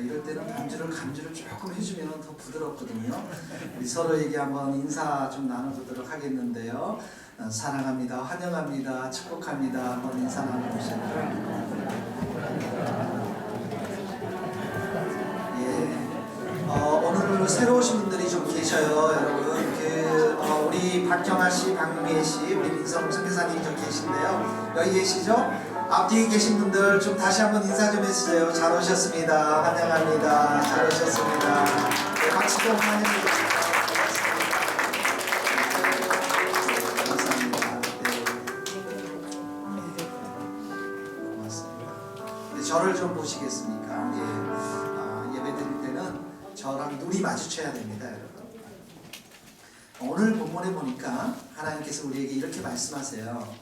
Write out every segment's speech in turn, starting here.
이럴 때는 간주를 조금 해주면 더 부드럽거든요. 우리 서로에게 한번 인사 좀 나눠보도록 하겠는데요. 사랑합니다, 환영합니다, 축복합니다. 한번 인사 나눠보시죠. 오늘 새로 오신 분들이 좀 계셔요, 여러분. 우리 박경아 씨, 박미애 씨, 우리 민성 선교사님이 좀 계신데요. 여기 계시죠? 앞뒤에 계신 분들 좀 다시 한번 인사 좀 해주세요. 잘 오셨습니다. 환영합니다. 잘 오셨습니다. 네, 박수 좀 환영해주세요. 감사합니다. 네. 고맙습니다. 네, 저를 좀 보시겠습니까? 예배 드릴 때는 저랑 눈이 마주쳐야 됩니다, 여러분. 오늘 본문에 보니까 하나님께서 우리에게 이렇게 말씀하세요.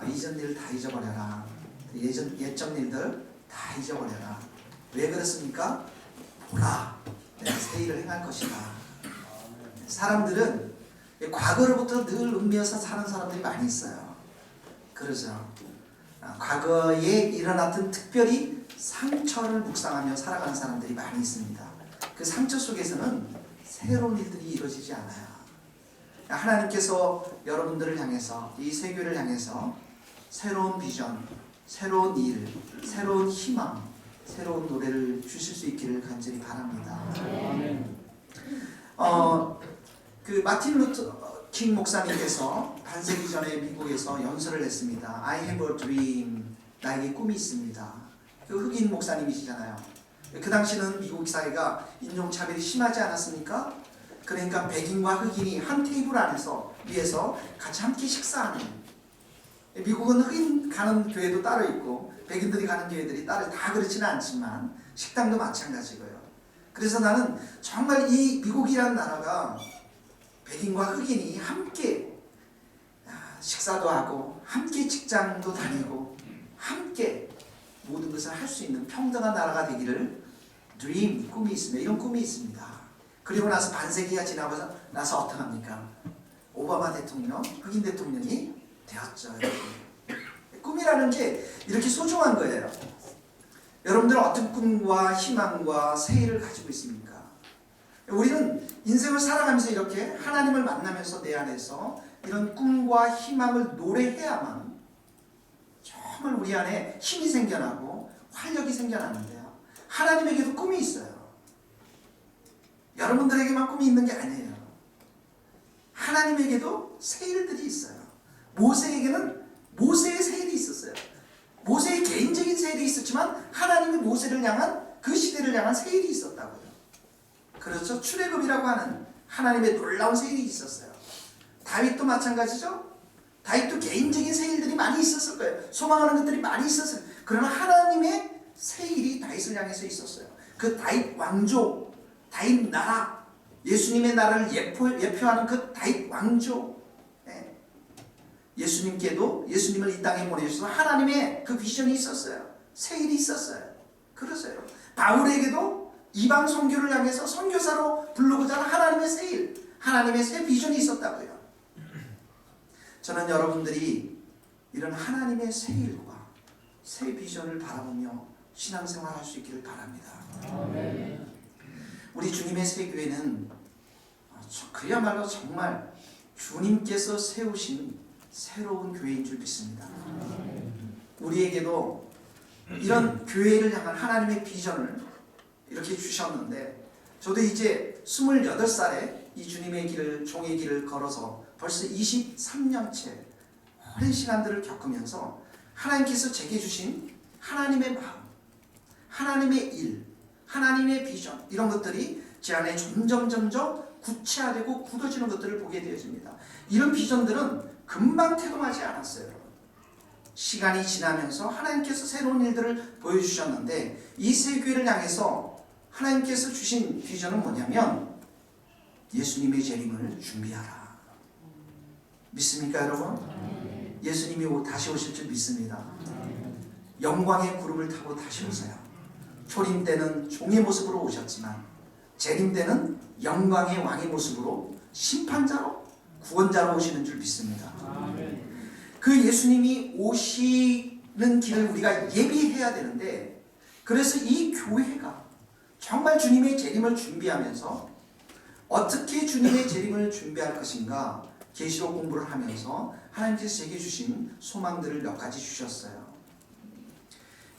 이전 일 다 잊어버려라. 옛적 일들 다 잊어버려라. 왜 그렇습니까? 보라, 내가 새 일을 행할 것이다. 사람들은 과거로부터 늘 얽매여서 사는 사람들이 많이 있어요. 그러죠. 과거에 일어났던 특별히 상처를 묵상하며 살아가는 사람들이 많이 있습니다. 그 상처 속에서는 새로운 일들이 이루어지지 않아요. 하나님께서 여러분들을 향해서, 이 세교를 향해서 새로운 비전, 새로운 일, 새로운 희망, 새로운 노래를 주실 수 있기를 간절히 바랍니다. 마틴 루터 킹 목사님께서 반세기 전에 미국에서 연설을 했습니다. I have a dream. 나에게 꿈이 있습니다. 그 흑인 목사님이시잖아요. 그 당시는 미국 사회가 인종차별이 심하지 않았습니까? 그러니까 백인과 흑인이 한 테이블 위에서 같이 함께 식사하는. 미국은 흑인 가는 교회도 따로 있고 백인들이 가는 교회들이 따로, 다 그렇지는 않지만 식당도 마찬가지고요. 그래서 나는 정말 이 미국이라는 나라가 백인과 흑인이 함께 식사도 하고 함께 직장도 다니고 함께 모든 것을 할 수 있는 평등한 나라가 되기를 드림, 꿈이 있습니다. 이런 꿈이 있습니다. 그리고 나서 반세기가 지나고 나서 어떻게 합니까? 오바마 대통령, 흑인 대통령이 되었죠. 꿈이라는 게 이렇게 소중한 거예요. 여러분들은 어떤 꿈과 희망과 새해를 가지고 있습니까? 우리는 인생을 살아가면서 이렇게 하나님을 만나면서 내 안에서 이런 꿈과 희망을 노래해야만 정말 우리 안에 힘이 생겨나고 활력이 생겨나는데요. 하나님에게도 꿈이 있어요. 여러분들에게만 꿈이 있는 게 아니에요. 하나님에게도 새 일들이 있어요. 모세에게는 모세의 새 일이 있었어요. 모세의 개인적인 새 일이 있었지만 하나님이 모세를 향한, 그 시대를 향한 새 일이 있었다고요. 그렇죠? 출애굽이라고 하는 하나님의 놀라운 새 일이 있었어요. 다윗도 마찬가지죠? 다윗도 개인적인 새 일들이 많이 있었을 거예요. 소망하는 것들이 많이 있었어요. 그러나 하나님의 새 일이 다윗을 향해서 있었어요. 그 다윗 왕조, 다윗 나라, 예수님의 나라를 예표하는 그 다윗 왕조, 예수님께도, 예수님을 이 땅에 보내주셔서 하나님의 그 비전이 있었어요. 새 일이 있었어요. 그러세요. 바울에게도 이방 선교를 향해서 선교사로 부르고자 하는 하나님의 새 일, 하나님의 새 비전이 있었다고요. 저는 여러분들이 이런 하나님의 새 일과 새 비전을 바라보며 신앙생활 할 수 있기를 바랍니다. 아멘. 우리 주님의 새 교회는 그야말로 정말 주님께서 세우신 새로운 교회인 줄 믿습니다. 우리에게도 이런 교회를 향한 하나님의 비전을 이렇게 주셨는데, 저도 이제 28살에 이 주님의 길을, 종의 길을 걸어서 벌써 23년째 오랜 시간들을 겪으면서 하나님께서 제게 주신 하나님의 마음, 하나님의 일, 하나님의 비전, 이런 것들이 제 안에 점점 구체화되고 굳어지는 것들을 보게 되어집니다. 이런 비전들은 금방 태동하지 않았어요. 시간이 지나면서 하나님께서 새로운 일들을 보여주셨는데, 이 새 교회를 향해서 하나님께서 주신 비전은 뭐냐면 예수님의 재림을 준비하라. 믿습니까, 여러분? 예수님이 다시 오실 줄 믿습니다. 영광의 구름을 타고 다시 오세요. 초림 때는 종의 모습으로 오셨지만 재림 때는 영광의 왕의 모습으로 심판자로, 구원자로 오시는 줄 믿습니다. 그 예수님이 오시는 길을 우리가 예비해야 되는데, 그래서 이 교회가 정말 주님의 재림을 준비하면서 어떻게 주님의 재림을 준비할 것인가 계시록 공부를 하면서 하나님께서 제게 주신 소망들을 몇 가지 주셨어요.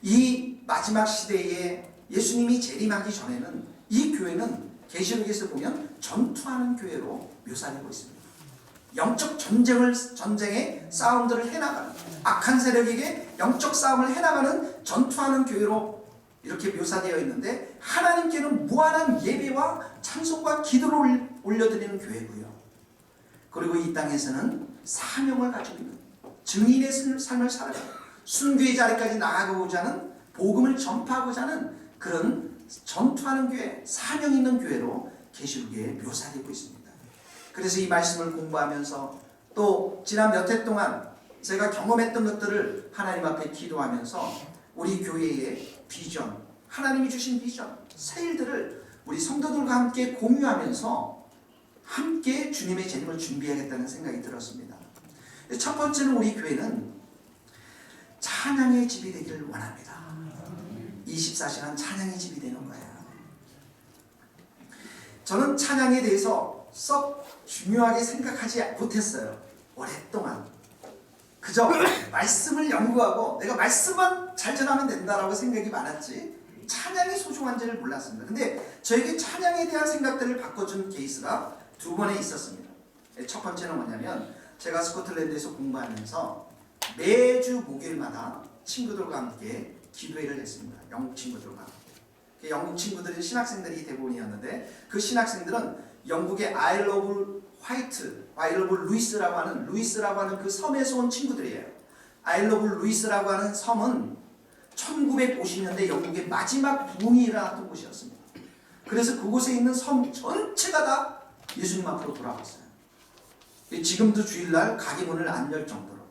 이 마지막 시대에 예수님이 재림하기 전에는 이 교회는 계시록에서 보면 전투하는 교회로 묘사되고 있습니다. 영적 전쟁의 싸움들을 해나가는, 악한 세력에게 영적 싸움을 해나가는 전투하는 교회로 이렇게 묘사되어 있는데, 하나님께는 무한한 예배와 찬송과 기도를 올려드리는 교회고요. 그리고 이 땅에서는 사명을 가지고 있는, 증인의 삶을 살아가는, 순교의 자리까지 나아가고자 하는, 복음을 전파하고자 하는 그런 전투하는 교회, 사명 있는 교회로 계시록에 묘사되고 있습니다. 그래서 이 말씀을 공부하면서 또 지난 몇 해 동안 제가 경험했던 것들을 하나님 앞에 기도하면서 우리 교회의 비전, 하나님이 주신 비전, 새 일들을 우리 성도들과 함께 공유하면서 함께 주님의 재림을 준비하겠다는 생각이 들었습니다. 첫 번째는 우리 교회는 찬양의 집이 되기를 원합니다. 24시간 찬양의 집이 되는 거예요. 저는 찬양에 대해서 썩 중요하게 생각하지 못했어요. 오랫동안 그저 말씀을 연구하고 내가 말씀만 잘 전하면 된다라고 생각이 많았지 찬양이 소중한지를 몰랐습니다. 근데 저에게 찬양에 대한 생각들을 바꿔준 케이스가 두 번에 있었습니다. 첫 번째는 뭐냐면, 제가 스코틀랜드에서 공부하면서 매주 목요일마다 친구들과 함께 기도회를 했습니다. 영국 친구들과 함께. 영국 친구들은 신학생들이 대부분이었는데, 그 신학생들은 영국의 아일 오브 화이트, 아일 오브 루이스라고 하는 그 섬에서 온 친구들이에요. 아일 오브 루이스라고 하는 섬은 1950년대 영국의 마지막 붐이 일어났던 곳이었습니다. 그래서 그곳에 있는 섬 전체가 다 예수님 앞으로 돌아왔어요. 지금도 주일날 가게 문을 안 열 정도로.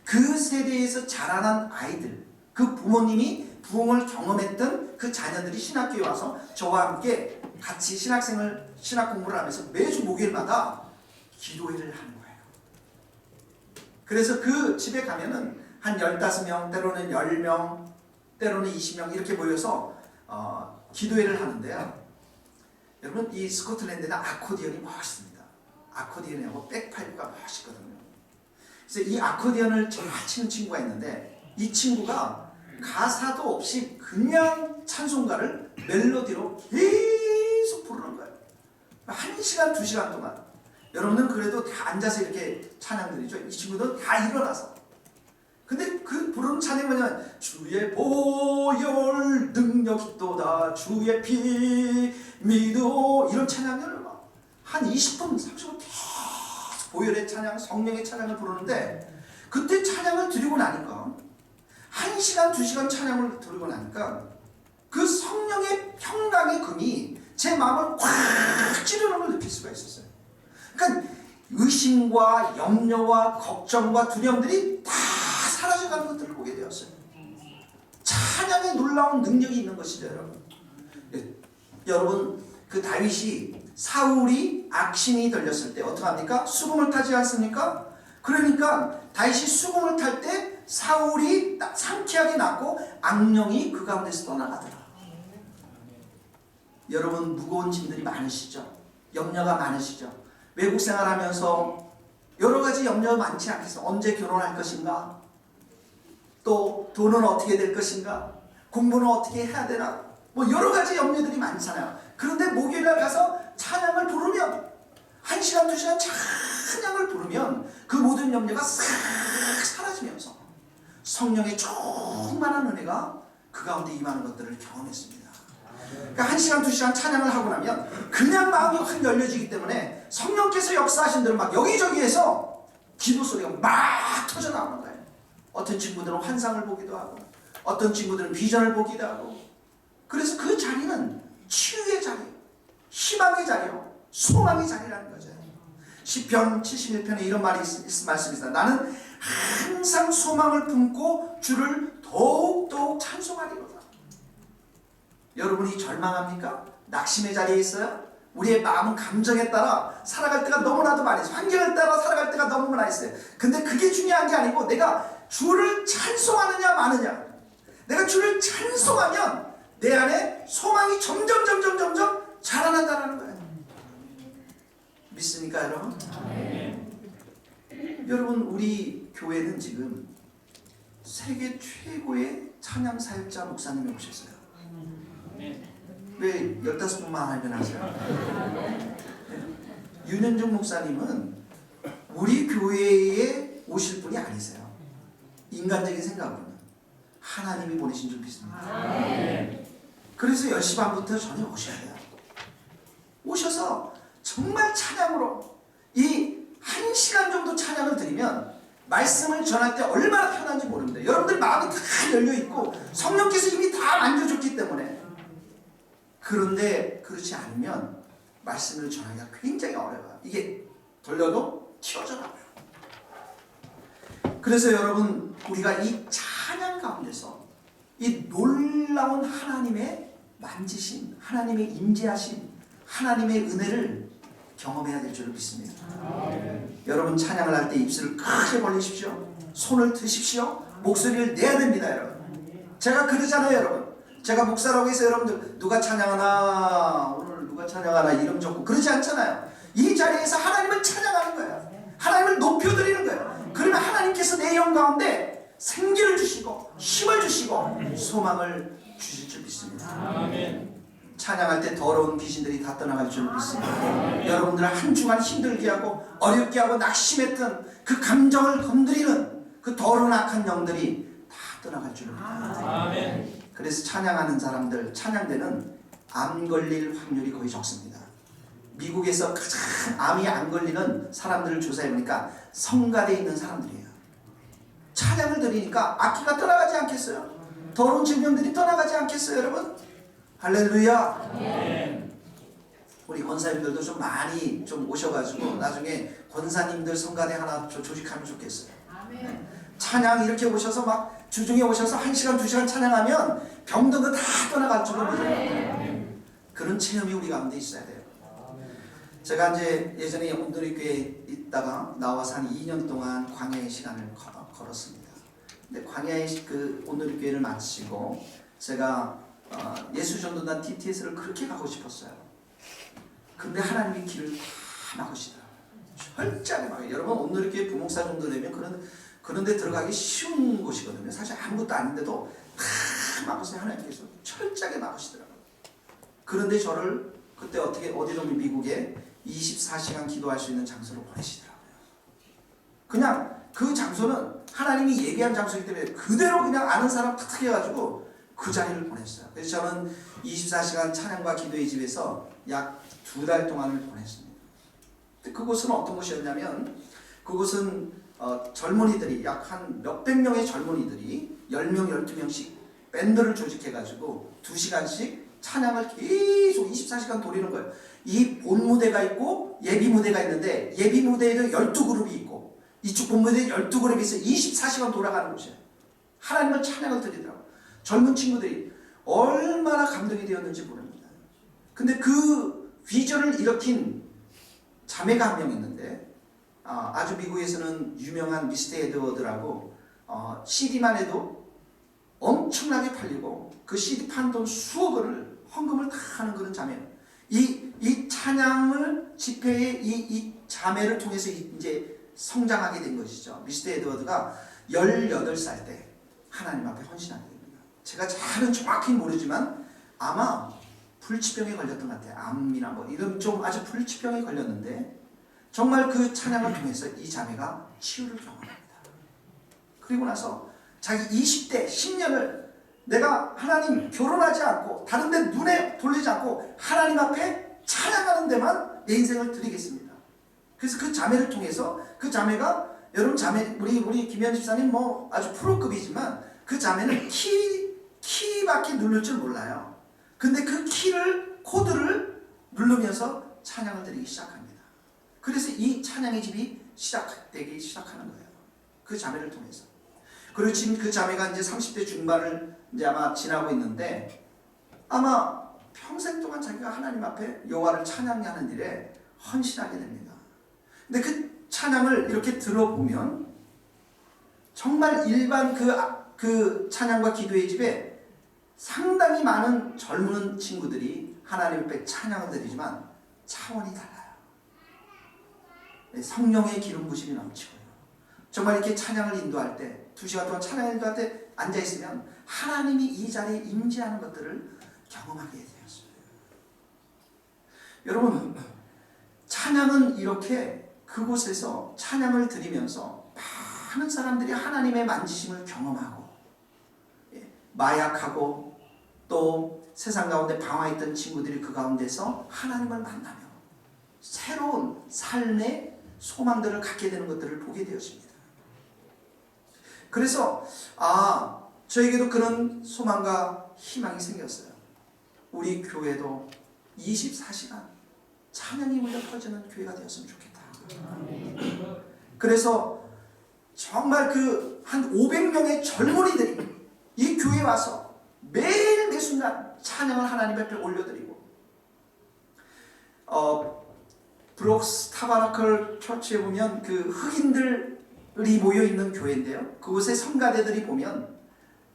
그 세대에서 자라난 아이들, 그 부모님이 부흥을 경험했던 그 자녀들이 신학교에 와서 저와 함께 같이 신학 공부를 하면서 매주 목요일마다 기도회를 하는 거예요. 그래서 그 집에 가면은 한 15명, 때로는 10명, 때로는 20명 이렇게 모여서 기도회를 하는데요. 여러분, 이 스코틀랜드는 아코디언이 멋있습니다. 아코디언하고 백파이프가 멋있거든요. 그래서 이 아코디언을 잘 치는 친구가 있는데, 이 친구가 가사도 없이 그냥 찬송가를 멜로디로 계속 부르는 거예요. 1시간, 2시간 동안. 여러분은 그래도 다 앉아서 이렇게 찬양 드리죠. 이 친구들은 다 일어나서. 근데 그 부르는 찬양이 뭐냐면, 주의 보혈 능력이 또다, 주의 피 믿어, 이런 찬양을 막 한 20분, 30분 계속 보혈의 찬양, 성령의 찬양을 부르는데, 그때 찬양을 드리고 나니까 1시간, 2시간 찬양을 드리고 나니까 그 성령의 평강의 금이 제 마음을 꽉 찌르는 걸 느낄 수가 있었어요. 그러니까 의심과 염려와 걱정과 두려움들이 다 사라져가는 것들을 보게 되었어요. 찬양의 놀라운 능력이 있는 것이죠, 여러분. 여러분, 그 다윗이 사울이 악신이 들렸을 때 어떻게 합니까? 수금을 타지 않습니까? 그러니까 다윗이 수금을 탈 때 사울이 상쾌하게 낫고 악령이 그 가운데서 떠나가더라. 여러분, 무거운 짐들이 많으시죠? 염려가 많으시죠? 외국 생활하면서 여러 가지 염려 많지 않겠어요? 언제 결혼할 것인가? 또 돈은 어떻게 될 것인가? 공부는 어떻게 해야 되나? 뭐 여러 가지 염려들이 많잖아요. 그런데 목요일날 가서 찬양을 부르면, 1시간, 2시간 찬양을 부르면 그 모든 염려가 싹 사라지면서 성령의 충만한 은혜가 그 가운데 임하는 것들을 경험했습니다. 그러니까 1시간, 2시간 찬양을 하고 나면 그냥 마음이 확 열려지기 때문에 성령께서 역사하신 대로 막 여기저기에서 기도 소리가 막 터져나오는 거예요. 어떤 친구들은 환상을 보기도 하고, 어떤 친구들은 비전을 보기도 하고. 그래서 그 자리는 치유의 자리, 희망의 자리요, 소망의 자리라는 거죠. 시편 71편에 이런 말씀이 있습니다. 나는 항상 소망을 품고 주를 더욱더욱 찬송하리로다. 여러분이 절망합니까? 낙심의 자리에 있어요? 우리의 마음은 감정에 따라 살아갈 때가 너무나도 많이 있어요. 환경에 따라 살아갈 때가 너무나 있어요. 근데 그게 중요한 게 아니고, 내가 주를 찬송하느냐 마느냐. 내가 주를 찬송하면 내 안에 소망이 점점 자라난다는 거예요. 믿습니까 여러분? 여러분 우리 교회는 지금 세계 최고의 찬양 사역자 목사님이 오셨어요. 왜 15분만 하면 하세요? 윤현종 목사님은 우리 교회에 오실 분이 아니세요. 인간적인 생각으로는 하나님이 보내신 줄 믿습니다. 그래서 10시 반부터 저녁 오셔야 돼요. 오셔서 정말 찬양으로 이 1시간 정도 찬양을 드리면 말씀을 전할 때 얼마나 편한지 모릅니다. 여러분들 마음이 다 열려있고 성령께서 이미 다 만져줬기 때문에. 그런데 그렇지 않으면 말씀을 전하기가 굉장히 어려워요. 이게 돌려도 튀어져 나와요. 그래서 여러분 우리가 이 찬양 가운데서 이 놀라운 하나님의 만지심, 하나님의 임재하심, 하나님의 은혜를 경험해야 될 줄 믿습니다. 여러분 찬양을 할 때 입술을 크게 벌리십시오. 손을 드십시오. 목소리를 내야 됩니다 여러분. 제가 그러잖아요 여러분. 제가 목사라고 해서 여러분들 누가 찬양하나 오늘 누가 찬양하나 이름 적고 그러지 않잖아요. 이 자리에서 하나님을 찬양하는 거예요. 하나님을 높여드리는 거예요. 그러면 하나님께서 내 영 가운데 생기를 주시고 힘을 주시고 소망을 주실 줄 믿습니다. 아멘. 찬양할 때 더러운 귀신들이 다 떠나갈 줄 믿습니다. 여러분들 한 주간 힘들게 하고 어렵게 하고 낙심했던 그 감정을 건드리는 그 더러운 악한 영들이 다 떠나갈 줄 믿습니다. 아멘. 그래서 찬양하는 사람들 찬양대는 암 걸릴 확률이 거의 적습니다. 미국에서 가장 암이 안 걸리는 사람들을 조사해보니까 성가대에 있는 사람들이에요. 찬양을 드리니까 악기가 떠나가지 않겠어요? 더러운 질병들이 떠나가지 않겠어요 여러분? 할렐루야. 네. 우리 권사님들도 좀 많이 좀 오셔가지고 나중에 권사님들 성가대 하나 조직하면 좋겠어요. 네. 찬양 이렇게 오셔서 막 주중에 오셔서 1시간 2시간 찬양하면 병든 거 다 떠나갈 줄로 믿어요. 그런 체험이 우리 가운데 있어야 돼요. 제가 이제 예전에 온누리 교회에 있다가 나와서 한 2년 동안 광야의 시간을 걸었습니다. 근데 광야의 그 온누리 교회를 마치고 제가 예수전도단 TTS를 그렇게 가고 싶었어요. 근데 하나님이 길을 다 막으시더라고요. 철저하게 막아요. 여러분 온누리 교회 부목사 정도 되면 그런 데 들어가기 쉬운 곳이거든요. 사실 아무것도 아닌데도 다 막으세요. 하나님께서 철저하게 막으시더라고요. 그런데 저를 그때 어디로 미국에 24시간 기도할 수 있는 장소로 보내시더라고요. 그냥 그 장소는 하나님이 얘기한 장소이기 때문에 그대로 그냥 아는 사람 탁탁 해가지고 그 자리를 보냈어요. 그래서 저는 24시간 찬양과 기도의 집에서 약 2달 동안을 보냈습니다. 그곳은 어떤 곳이었냐면 그곳은 젊은이들이 약 한 몇백 명의 젊은이들이 10명, 12명씩 밴드를 조직해가지고 2시간씩 찬양을 계속 24시간 돌리는 거예요. 이 본 무대가 있고 예비 무대가 있는데 예비 무대에도 12그룹이 있고 이쪽 본 무대에 12그룹이 있어요. 24시간 돌아가는 곳이에요. 하나님을 찬양을 드리더라고요. 젊은 친구들이 얼마나 감동이 되었는지 모릅니다. 근데 그 비전을 일으킨 자매가 한 명 있는데 아주 미국에서는 유명한 미스터 에드워드라고 CD만 해도 엄청나게 팔리고 그 CD 판 돈 수억 원을 헌금을 다 하는 그런 자매예요. 이 찬양을 집회에 이 자매를 통해서 이제 성장하게 된 것이죠. 미스터 에드워드가 18살 때 하나님 앞에 헌신하게 됩니다. 제가 잘은 정확히 모르지만 아마 불치병에 걸렸던 것 같아요. 암이나 뭐 이런 좀 아주 불치병에 걸렸는데 정말 그 찬양을 통해서 이 자매가 치유를 경험합니다. 그리고 나서 자기 20대 10년을 내가 하나님 결혼하지 않고 다른 데 눈에 돌리지 않고 하나님 앞에 찬양하는 데만 내 인생을 드리겠습니다. 그래서 그 자매를 통해서 그 자매가 여러분 자매 우리 김현 집사님 뭐 아주 프로급이지만 그 자매는 키밖에 누를 줄 몰라요. 근데 그 코드를 누르면서 찬양을 드리기 시작합니다. 그래서 이 찬양의 집이 시작되기 시작하는 거예요. 그 자매를 통해서. 그리고 지금 그 자매가 이제 30대 중반을 이제 아마 지나고 있는데 아마 평생 동안 자기가 하나님 앞에 여호와를 찬양하는 일에 헌신하게 됩니다. 근데 그 찬양을 이렇게 들어보면 정말 일반 그 찬양과 기도의 집에 상당히 많은 젊은 친구들이 하나님 앞에 찬양을 드리지만 차원이 달라요. 성령의 기름 부심이 넘치고요. 정말 이렇게 찬양을 인도할 때 2시간 동안 찬양을 인도할 때 앉아있으면 하나님이 이 자리에 임재하는 것들을 경험하게 되었어요. 여러분, 찬양은 이렇게 그곳에서 찬양을 드리면서 많은 사람들이 하나님의 만지심을 경험하고, 마약하고 또 세상 가운데 방황했던 친구들이 그 가운데서 하나님을 만나며 새로운 삶의 소망들을 갖게 되는 것들을 보게 되었습니다. 그래서 저에게도 그런 소망과 희망이 생겼어요. 우리 교회도 24시간 찬양이 울려 퍼지는 교회가 되었으면 좋겠다. 그래서 정말 그 한 500명의 젊은이들이 이 교회에 와서 매일 매순간 찬양을 하나님 앞에 올려드리고, 브록스 타바나클 처치에 보면 그 흑인들이 모여있는 교회인데요, 그곳의 성가대들이 보면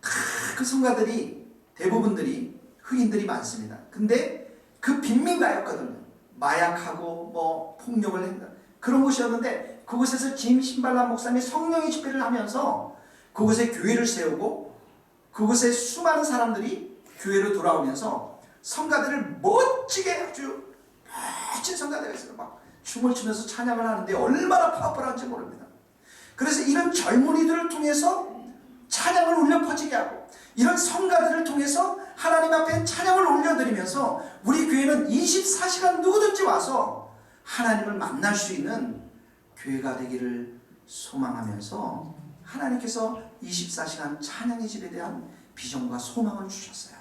다 그 성가들이 대부분들이 흑인들이 많습니다. 근데 그 빈민가였거든요. 마약하고 뭐 폭력을 했다, 그런 곳이었는데 그곳에서 짐 신발람 목사님이 성령의 집회를 하면서 그곳에 교회를 세우고 그곳에 수많은 사람들이 교회로 돌아오면서 성가들을 멋지게, 아주 멋진 성가대가 있어요. 막 춤을 추면서 찬양을 하는데 얼마나 파워풀한지 모릅니다. 그래서 이런 젊은이들을 통해서 찬양을 울려 퍼지게 하고, 이런 성가들을 통해서 하나님 앞에 찬양을 올려드리면서 우리 교회는 24시간 누구든지 와서 하나님을 만날 수 있는 교회가 되기를 소망하면서 하나님께서 24시간 찬양의 집에 대한 비전과 소망을 주셨어요.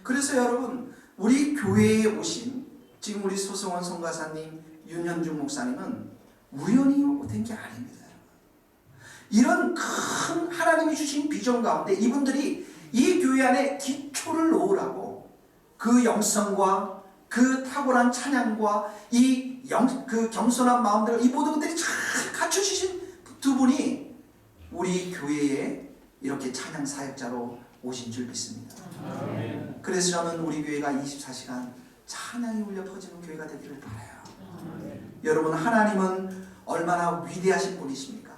그래서 여러분, 우리 교회에 오신 지금 우리 소승원 선교사님, 윤현중 목사님은 우연히 된 게 아닙니다. 이런 큰 하나님이 주신 비전 가운데 이분들이 이 교회 안에 기초를 놓으라고 그 영성과 그 탁월한 찬양과 그 겸손한 마음들, 이 모든 것들이 잘 갖춰주신 두 분이 우리 교회에 이렇게 찬양 사역자로 오신 줄 믿습니다. 그래서 저는 우리 교회가 24시간 찬양이 울려 퍼지는 교회가 되기를 바라요. 여러분, 하나님은 얼마나 위대하신 분이십니까?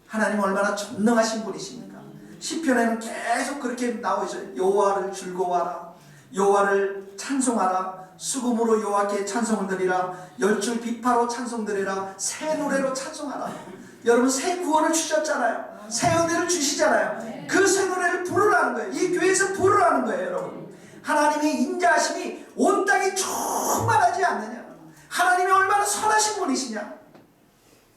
하나님은 얼마나 전능하신 분이십니까? 시편에는 계속 그렇게 나오죠. 여호와를 즐거워하라, 여호와를 찬송하라, 수금으로 여호와께 찬송을 드리라, 열줄 비파로 찬송드리라, 새 노래로 찬송하라. 여러분, 새 구원을 주셨잖아요. 새 은혜를 주시잖아요. 그 새 노래를 부르라는 거예요. 이 교회에서 부르라는 거예요. 여러분, 하나님의 인자하심이 온 땅에 충만하지 않느냐, 하나님이 얼마나 선하신 분이시냐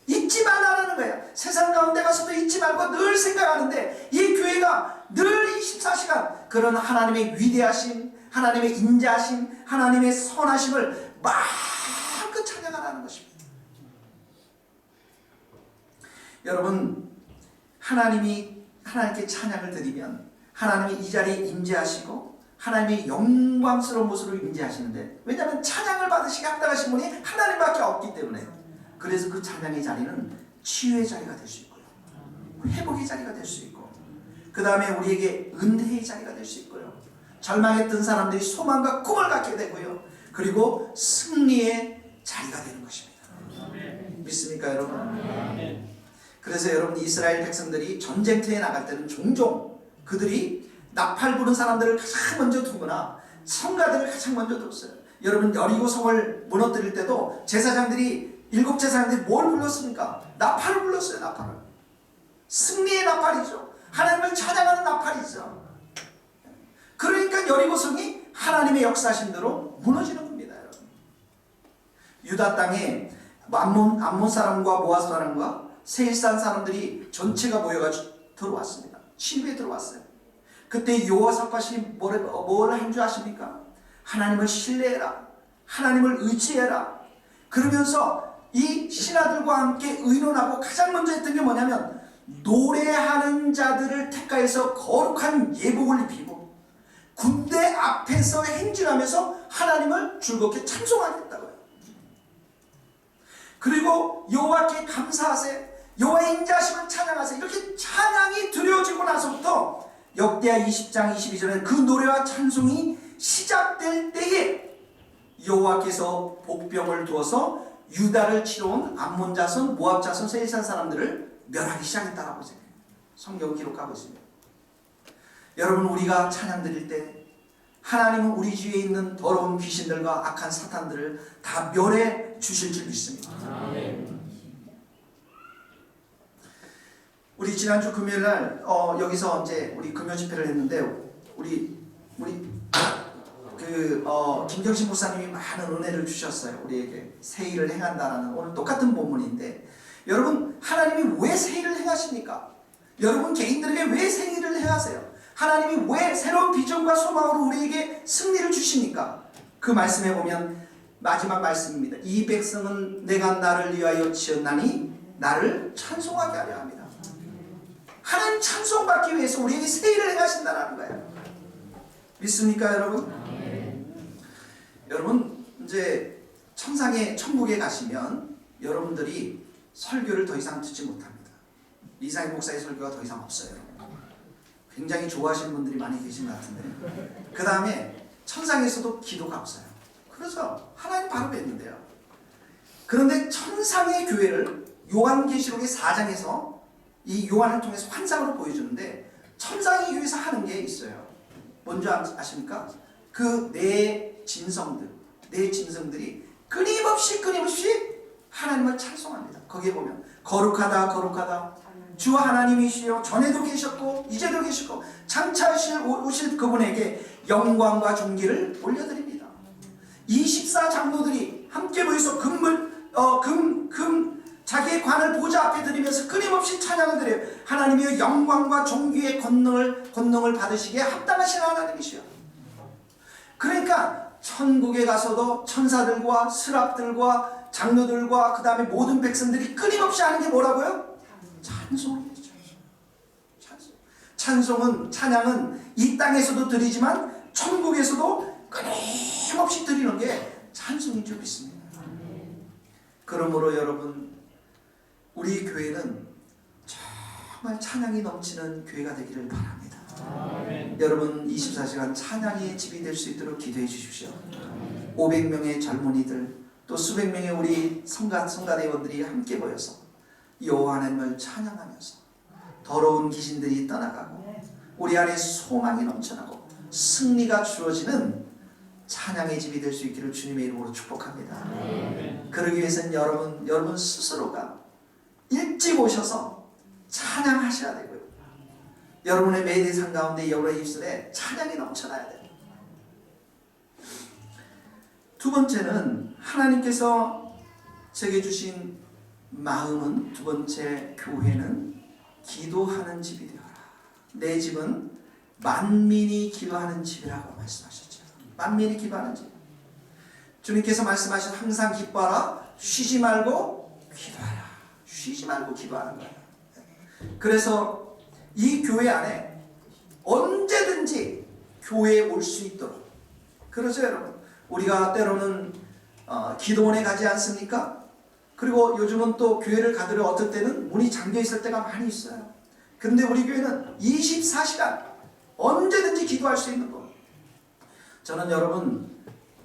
잊지 말라는 거예요. 세상 가운데 가서도 잊지 말고 늘 생각하는데, 이 교회가 늘 24시간 그런 하나님의 위대하심, 하나님의 인자하심, 하나님의 선하심을 마음껏 찬양하라는 것입니다. 여러분, 하나님께 찬양을 드리면 하나님이 이 자리에 임재하시고 하나님의 영광스러운 모습으로 임재하시는데, 왜냐하면 찬양을 받으시기 합당하신 분이 하나님밖에 없기 때문에. 그래서 그 찬양의 자리는 치유의 자리가 될 수 있고요, 회복의 자리가 될 수 있고, 그 다음에 우리에게 은혜의 자리가 될 수 있고요, 절망했던 사람들이 소망과 꿈을 갖게 되고요, 그리고 승리의 자리가 되는 것입니다. 믿습니까 여러분? 그래서 여러분, 이스라엘 백성들이 전쟁터에 나갈 때는 종종 그들이 나팔 부는 사람들을 가장 먼저 두거나 성가들을 가장 먼저 뒀어요. 여러분, 여리고 성을 무너뜨릴 때도 제사장들이, 7 제사장들이 뭘 불렀습니까? 나팔을 불렀어요. 나팔을. 승리의 나팔이죠. 하나님을 찬양하는 나팔이죠. 그러니까 여리고성이 하나님의 역사심대로 무너지는 겁니다. 여러분. 유다 땅에 암몬 사람과 모압 사람과 세일산 사람들이 전체가 모여가지고 들어왔습니다. 침입에 들어왔어요. 그때 여호사밧이 뭘 한 줄 아십니까? 하나님을 신뢰해라, 하나님을 의지해라. 그러면서 이 신하들과 함께 의논하고 가장 먼저 했던 게 뭐냐면, 노래하는 자들을 택하여서 거룩한 예복을 입히고 군대 앞에서 행진하면서 하나님을 즐겁게 찬송하겠다고요. 그리고 여호와께 감사하세, 여호와의 인자하심을 찬양하세, 이렇게 찬양이 드려지고 나서부터 역대하 20장 22절에 그 노래와 찬송이 시작될 때에 여호와께서 복병을 두어서 유다를 치러 온 암몬 자손, 모압 자손, 세일산 사람들을 멸하기 시작했다라고 성경 기록하고 있습니다. 여러분, 우리가 찬양 드릴 때 하나님은 우리 주위에 있는 더러운 귀신들과 악한 사탄들을 다 멸해 주실 줄 믿습니다. 아멘. 우리 지난주 금요일 날 여기서 이제 우리 금요 집회를 했는데 우리 김경신 목사님이 많은 은혜를 주셨어요. 우리에게 새 일을 행한다라는 오늘 똑같은 본문인데, 여러분, 하나님이 왜 새 일을 행하십니까? 여러분 개인들에게 왜 새 일을 행하세요? 하나님이 왜 새로운 비전과 소망으로 우리에게 승리를 주십니까? 그 말씀에 보면 마지막 말씀입니다. 이 백성은 내가 나를 위하여 지었나니 나를 찬송하게 하려 합니다. 하나님 찬송받기 위해서 우리에게 새 일을 행하신다는 거예요. 믿습니까, 여러분? 여러분, 이제 천국에 가시면 여러분들이 설교를 더 이상 듣지 못합니다. 이상희 목사의 설교가 더 이상 없어요. 굉장히 좋아하시는 분들이 많이 계신 것 같은데, 그 다음에 천상에서도 기도가 없어요. 그렇죠? 하나님 바로 뵀는데요. 그런데 천상의 교회를 요한계시록의 4장에서 이 요한을 통해서 환상으로 보여주는데, 천상의 교회에서 하는 게 있어요. 뭔지 아십니까? 그 네 짐승들이 끊임없이 하나님을 찬송합니다. 거기에 보면 거룩하다 거룩하다 주 하나님이시여, 전에도 계셨고 이제도 계시고 장차 오실 그분에게 영광과 존귀를 올려드립니다. 24장로들이 함께 모여서 자기의 관을 보좌 앞에 드리면서 끊임없이 찬양을 드려요. 하나님이여, 영광과 존귀의 권능을 받으시기에 합당하신 하나님이시여. 그러니까 천국에 가서도 천사들과 스랍들과 장로들과 그 다음에 모든 백성들이 끊임없이 하는 게 뭐라고요? 찬송이죠. 찬양은 이 땅에서도 드리지만 천국에서도 끊임없이 드리는 게 찬송인 줄 믿습니다. 그러므로 여러분, 우리 교회는 정말 찬양이 넘치는 교회가 되기를 바랍니다. 아멘. 여러분, 24시간 찬양의 집이 될 수 있도록 기도해 주십시오. 500명의 젊은이들, 또 수백 명의 우리 성가대원들이 함께 모여서 여호와 하나님을 찬양하면서 더러운 귀신들이 떠나가고 우리 안에 소망이 넘쳐나고 승리가 주어지는 찬양의 집이 될 수 있기를 주님의 이름으로 축복합니다. 아멘. 그러기 위해서는 여러분 스스로가 일찍 오셔서 찬양하셔야 되고요. 여러분의 매일 삶 가운데, 여러분의 입술에 찬양이 넘쳐나야 돼요. 두 번째는 하나님께서 제게 주신 마음은, 두 번째 교회는 기도하는 집이 되어라. 내 집은 만민이 기도하는 집이라고 말씀하셨죠. 만민이 기도하는 집. 주님께서 말씀하신 항상 기뻐하라, 쉬지 말고 기도하라. 쉬지 말고 기도하는 거예요. 그래서 이 교회 안에 언제든지 교회에 올 수 있도록, 그렇죠 여러분? 우리가 때로는 기도원에 가지 않습니까? 그리고 요즘은 또 교회를 가더라도 어떨 때는 문이 잠겨 있을 때가 많이 있어요. 그런데 우리 교회는 24시간 언제든지 기도할 수 있는 거. 저는 여러분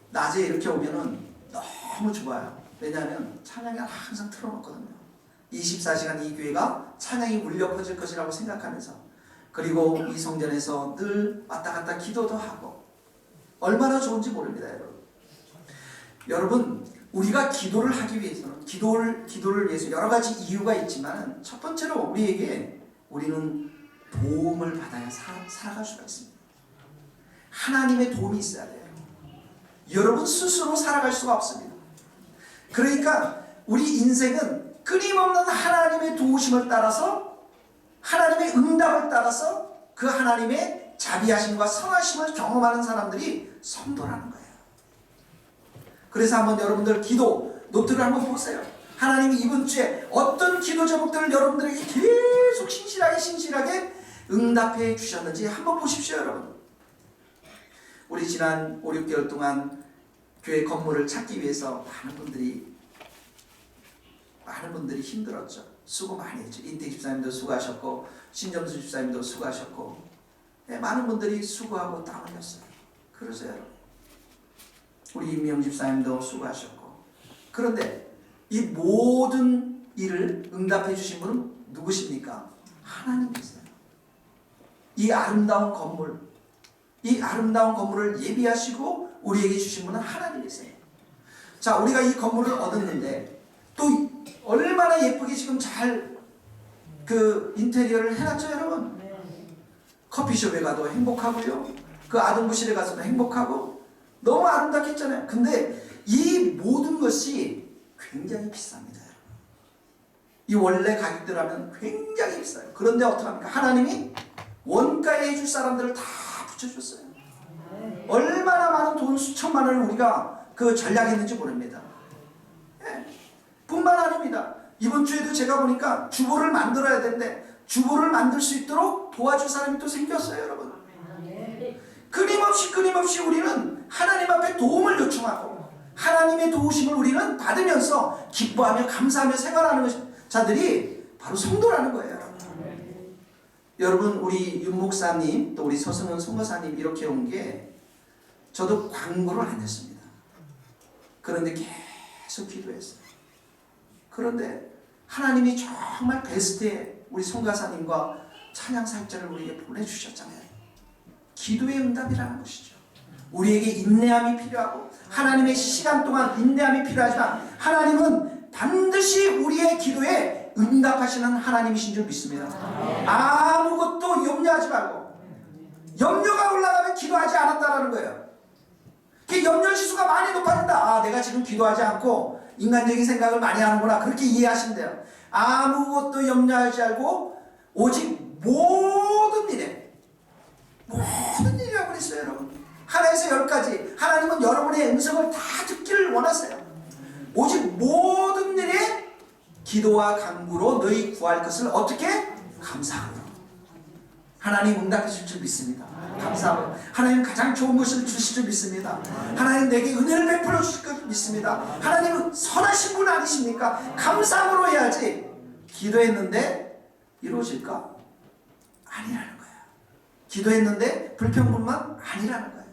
낮에 이렇게 오면은 너무 좋아요. 왜냐하면 찬양이 항상 틀어놓거든요. 24시간 이 교회가 찬양이 울려 퍼질 것이라고 생각하면서, 그리고 이 성전에서 늘 왔다 갔다 기도도 하고, 얼마나 좋은지 모릅니다. 여러분 우리가 기도를 하기 위해서는 기도를 위해서 여러 가지 이유가 있지만, 첫 번째로 우리는 도움을 받아야 살아갈 수가 있습니다. 하나님의 도움이 있어야 돼요. 여러분 스스로 살아갈 수가 없습니다. 그러니까 우리 인생은 끊임없는 하나님의 도우심을 따라서, 하나님의 응답을 따라서 그 하나님의 자비하심과 선하심을 경험하는 사람들이 성도라는 거예요. 그래서 한번 여러분들 기도 노트를 한번 보세요. 하나님이 이번 주에 어떤 기도 제목들을 여러분들에게 계속 신실하게 응답해 주셨는지 한번 보십시오. 여러분, 우리 지난 5, 6개월 동안 교회 건물을 찾기 위해서 많은 분들이 힘들었죠. 수고 많이 했죠. 인택 집사님도 수고하셨고, 신점수 집사님도 수고하셨고, 많은 분들이 수고하고 땀 흘렸어요. 그러세요, 여러분. 우리 임명 집사님도 수고하셨고. 그런데 이 모든 일을 응답해 주신 분은 누구십니까? 하나님이세요. 이 아름다운 건물, 이 아름다운 건물을 예비하시고 우리에게 주신 분은 하나님이세요. 자, 우리가 이 건물을 얻었는데 또 얼마나 예쁘게 지금 잘 그 인테리어를 해놨죠, 여러분? 커피숍에 가도 행복하고요. 그 아동부실에 가서도 행복하고 너무 아름답겠잖아요. 근데 이 모든 것이 굉장히 비쌉니다. 이 원래 가격대라면 굉장히 비싸요. 그런데 어떡합니까? 하나님이 원가에 해줄 사람들을 다 붙여줬어요. 얼마나 많은 돈 수천만 원을 우리가 그 전략했는지 모릅니다. 예. 뿐만 아닙니다. 이번 주에도 제가 보니까 주보를 만들어야 되는데 주보를 만들 수 있도록 도와줄 사람이 또 생겼어요, 여러분. 끊임없이 우리는 하나님 앞에 도움을 요청하고 하나님의 도우심을 우리는 받으면서 기뻐하며 감사하며 생활하는 자들이 바로 성도라는 거예요. 여러분, 우리 윤 목사님 또 우리 서승은 선교사님 이렇게 온 게 저도 광고를 안 했습니다. 그런데 계속 기도했어요. 그런데 하나님이 정말 베스트에 우리 선교사님과 찬양 사역자를 우리에게 보내주셨잖아요. 기도의 응답이라는 것이죠. 우리에게 인내함이 필요하고 하나님의 시간 동안 인내함이 필요하지만 하나님은 반드시 우리의 기도에 응답하시는 하나님이신 줄 믿습니다. 아무것도 염려하지 말고, 염려가 올라가면 기도하지 않았다라는 거예요. 염려 지수가 많이 높아진다. 내가 지금 기도하지 않고 인간적인 생각을 많이 하는구나. 그렇게 이해하시면 돼요. 아무것도 염려하지 말고 오직 모든 일이라고 그랬어요, 여러분. 하나에서 10가지. 하나님은 여러분의 음성을 다 듣기를 원하세요. 오직 모든 일에 기도와 간구로 너희 구할 것을 어떻게? 감사하고. 하나님 응답해 주실 줄 믿습니다. 감사하고. 하나님 가장 좋은 것을 주실 줄 믿습니다. 하나님 내게 은혜를 베풀어 주실 줄 믿습니다. 하나님은 선하신 분 아니십니까? 감사함으로 해야지. 기도했는데 이루어질까? 아니라는 거예요. 기도했는데 불평불만 아니라는 거예요.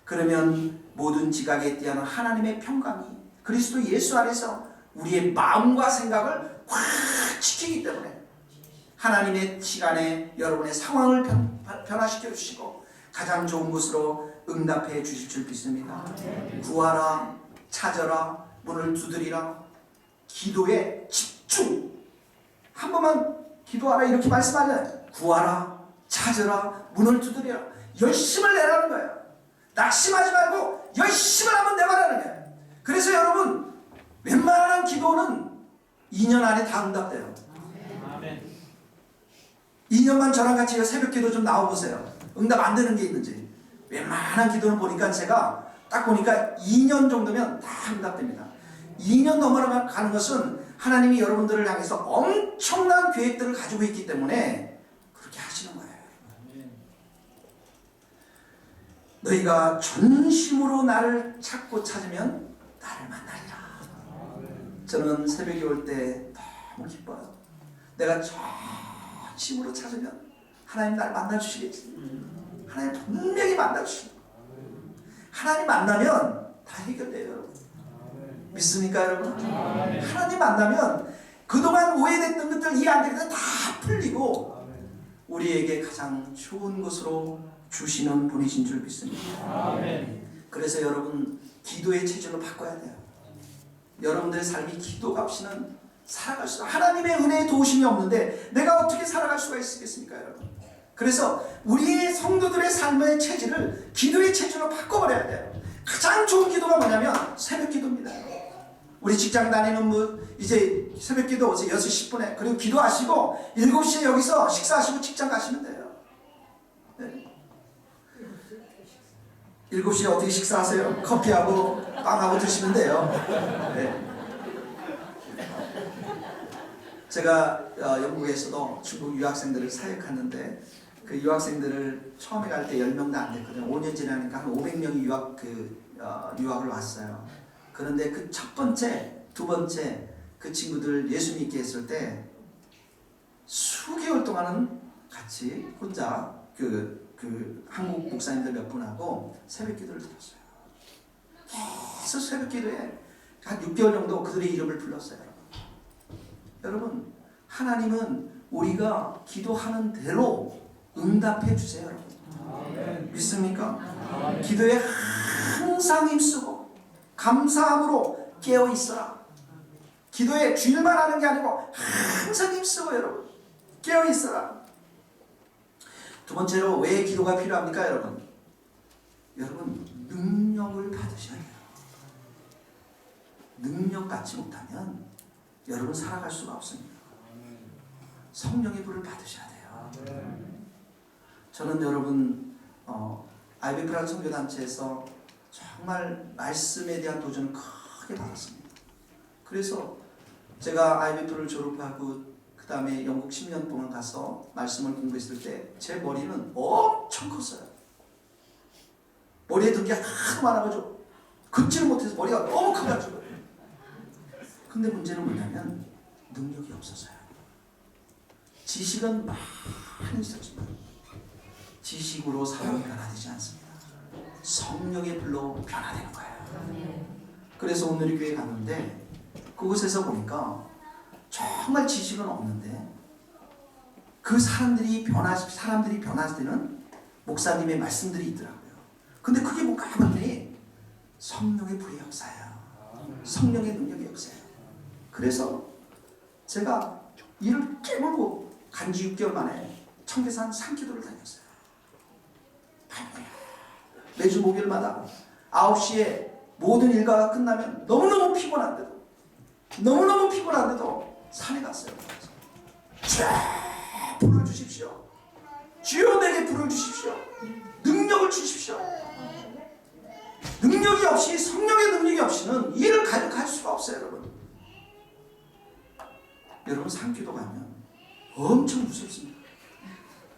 그러면 모든 지각에 뛰어난 하나님의 평강이 그리스도 예수 안에서 우리의 마음과 생각을 확 지키기 때문에 하나님의 시간에 여러분의 상황을 변화시켜 주시고 가장 좋은 것으로 응답해 주실 줄 믿습니다. 구하라, 찾아라, 문을 두드리라. 기도에 집중. 한 번만 기도하라 이렇게 말씀하잖아요. 구하라, 찾아라, 문을 두드리라. 열심을 내라는 거예요. 낙심하지 말고 열심을 한번 내봐라는 거예요. 그래서 여러분, 웬만한 기도는 2년 안에 다 응답돼요. 2년만 저랑 같이 새벽 기도 좀 나와보세요. 응답 안 되는 게 있는지. 웬만한 기도를 보니까 제가 딱 보니까 2년 정도면 다 응답됩니다. 2년 넘어가는 것은 하나님이 여러분들을 향해서 엄청난 계획들을 가지고 있기 때문에 그렇게 하시는 거예요. 너희가 전심으로 나를 찾고 찾으면 나를 만나리라. 저는 새벽에 올 때 너무 기뻐요. 내가 전심으로 찾으면 하나님 나를 만나주시겠지. 하나님 분명히 만나주시고 하나님 만나면 다 해결돼요, 여러분. 믿습니까, 여러분? 하나님 만나면 그동안 오해됐던 것들 이해 안 되는 것들 다 풀리고 우리에게 가장 좋은 것으로 주시는 분이신 줄 믿습니다. 그래서 여러분, 기도의 체질로 바꿔야 돼요. 여러분들의 삶이 기도 값이는 살아갈 수, 하나님의 은혜의 도우심이 없는데 내가 어떻게 살아갈 수가 있겠습니까, 여러분? 그래서 우리의 성도들의 삶의 체질을 기도의 체질로 바꿔버려야 돼요. 가장 좋은 기도가 뭐냐면 새벽 기도입니다. 우리 직장 다니는 분 이제 새벽 기도 오세요. 6시 10분에. 그리고 기도하시고 7시에 여기서 식사하시고 직장 가시면 돼요. 네. 7시에 어떻게 식사하세요? 커피하고 빵하고 드시면 돼요. 네. 제가 영국에서도 중국 유학생들을 사역하는데 그 유학생들을 처음에 갈 때 10명도 안 됐거든요. 5년 지나니까 한 500명이 유학을 왔어요. 그런데 그 첫 번째, 두 번째 그 친구들 예수 믿게 했을 때 수개월 동안은 같이 혼자 그 한국 목사님들 몇 분하고 새벽 기도를 드렸어요. 계속 새벽 기도에 한 6개월 정도 그들의 이름을 불렀어요. 여러분, 하나님은 우리가 기도하는 대로 응답해 주세요. 여러분. 믿습니까? 기도에 항상 힘쓰고 감사함으로 깨어 있어라. 기도에 주일만 하는 게 아니고 항상 힘쓰고 여러분 깨어 있어라. 두 번째로 왜 기도가 필요합니까, 여러분? 여러분, 능력을 받으셔야 돼요. 능력 받지 못하면 여러분 살아갈 수가 없습니다. 성령의 불을 받으셔야 돼요. 저는 여러분 IBF라는 선교단체에서 정말 말씀에 대한 도전을 크게 받았습니다. 그래서 제가 IBF를 졸업하고 그 다음에 영국 10년 동안 가서 말씀을 공부했을 때 제 머리는 엄청 컸어요. 머리에 든 게 하도 많아가지고 긋지를 못해서 머리가 너무 커가지고. 근데 문제는 뭐냐면 능력이 없었어요. 지식은 많이 있었지만 지식으로 사람이 변화되지 않습니다. 성령의 불로 변화되는 거예요. 그래서 오늘 이 교회 갔는데 그곳에서 보니까 정말 지식은 없는데 그 사람들이 변화되는 목사님의 말씀들이 있더라고요. 근데 그게 뭔가 하더니 성령의 불의 역사예요. 성령의 능력의 역사예요. 그래서 제가 이를 깨물고 간지 6개월 만에 청계산 산기도를 다녔어요. 매주 목요일마다 9시에 모든 일과가 끝나면 너무너무 피곤한데도 산에 갔어요. 쫙 불을 주십시오. 주여 내게 불을 주십시오. 능력을 주십시오. 능력이 없이 성령의 능력이 없이는 일을 가져갈 수가 없어요. 여러분 산기도 가면 엄청 무섭습니다.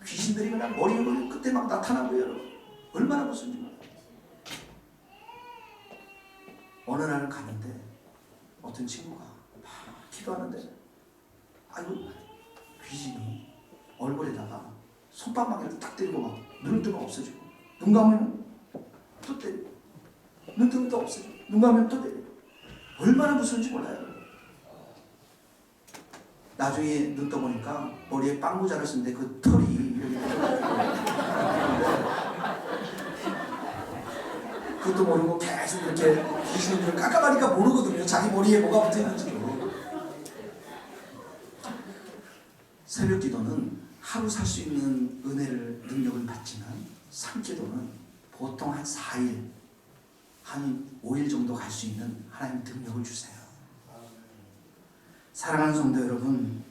귀신들이 그냥 머리 끝에 막 나타나고요. 여러분 얼마나 무서운지 몰라요. 어느 날 갔는데 어떤 친구가 막 기도하는데 귀신이 얼굴에다가 손바닥을 딱 때리고 막 눈을 뜨면 없어지고 눈 감으면 또 때리고 눈 뜨면 또 없어지고 눈 감으면 또 때리고 얼마나 무서운지 몰라요. 나중에 눈 떠보니까 머리에 빵모자를 쓰는데 그 털이 여기 그것도 모르고 계속 이렇게 귀신을 깎아가니까 모르거든요. 자기 머리에 뭐가 붙어있는지도. 새벽 기도는 하루 살 수 있는 능력을 받지만 산기도는 보통 한 4일, 한 5일 정도 갈 수 있는 하나님 능력을 주세요. 사랑하는 성도 여러분,